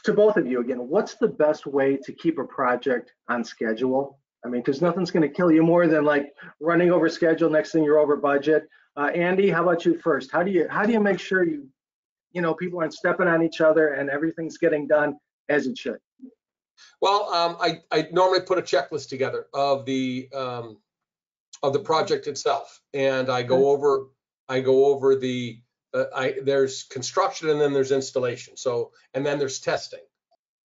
To both of you again, what's the best way to keep a project on schedule? I mean, because nothing's going to kill you more than like running over schedule. Next thing you're over budget. Andy, how about you first? How do you make sure people aren't stepping on each other and everything's getting done as it should? Well, I normally put a checklist together of the project itself, and I go over the there's construction and then there's installation. So, and then there's testing.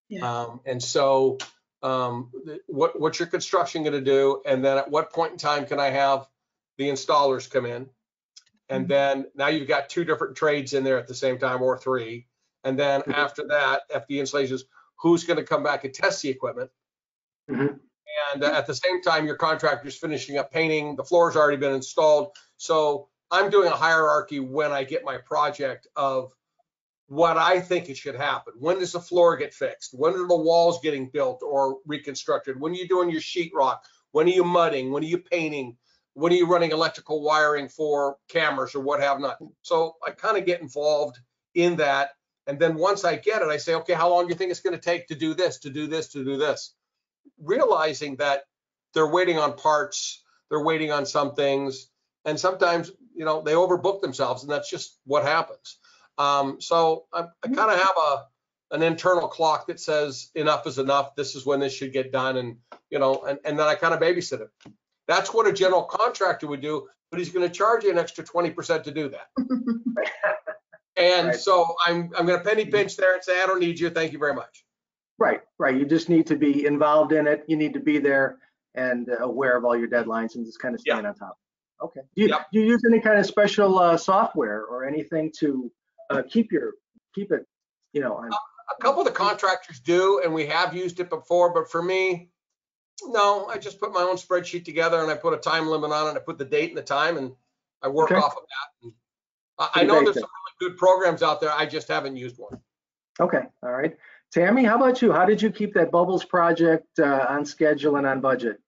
Yeah. And so, what's your construction going to do? And then at what point in time can I have the installers come in? And then now you've got 2 different trades in there at the same time, or 3. And then after that, after the installations, who's going to come back and test the equipment? And at the same time, your contractor's finishing up painting, the floor's already been installed. So I'm doing a hierarchy when I get my project of what I think it should happen. When does the floor get fixed? When are the walls getting built or reconstructed? When are you doing your sheetrock? When are you mudding? When are you painting? When are you running electrical wiring for cameras or what have not? So I kind of get involved in that. And then once I get it, I say, okay, how long do you think it's going to take to do this, to do this, to do this? Realizing that they're waiting on parts, they're waiting on some things, and sometimes, they overbook themselves, and that's just what happens. So I kind of have an internal clock that says enough is enough. This is when this should get done, and and then I kind of babysit it. That's what a general contractor would do, but he's going to charge you an extra 20% to do that. And right. So I'm going to penny pinch there and say, I don't need you. Thank you very much. Right. You just need to be involved in it. You need to be there and aware of all your deadlines and just kind of staying on top. Okay. Do you use any kind of special software or anything to keep it, on? A couple of the contractors do, and we have used it before, but for me, no, I just put my own spreadsheet together and I put a time limit on it. I put the date and the time, and I work off of that. And I know there's some really good programs out there. I just haven't used one. Okay. All right. Tammy, how about you? How did you keep that Bubbles project on schedule and on budget?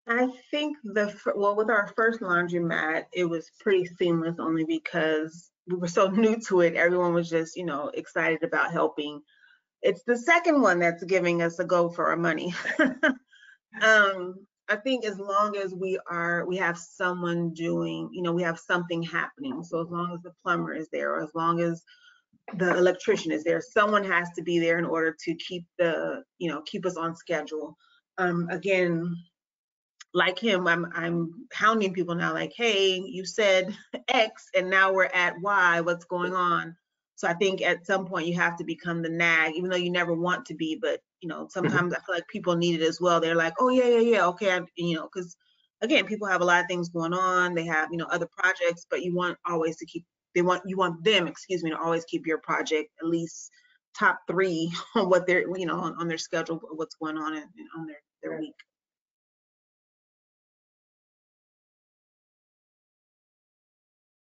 I think with our first laundromat, it was pretty seamless only because we were so new to it. Everyone was just, excited about helping. It's the second one that's giving us a go for our money. I think as long as we have someone doing, we have something happening. So as long as the plumber is there, or as long as the electrician is there, someone has to be there in order to keep keep us on schedule. Again, like him, I'm hounding people now, like, hey, you said X and now we're at Y, what's going on? So I think at some point you have to become the nag, even though you never want to be, but sometimes I feel like people need it as well. They're like, oh yeah, okay, because again, people have a lot of things going on. They have other projects, but you want always to keep. You want them, to always keep your project at least top 3 on what they're on their schedule, what's going on on their week.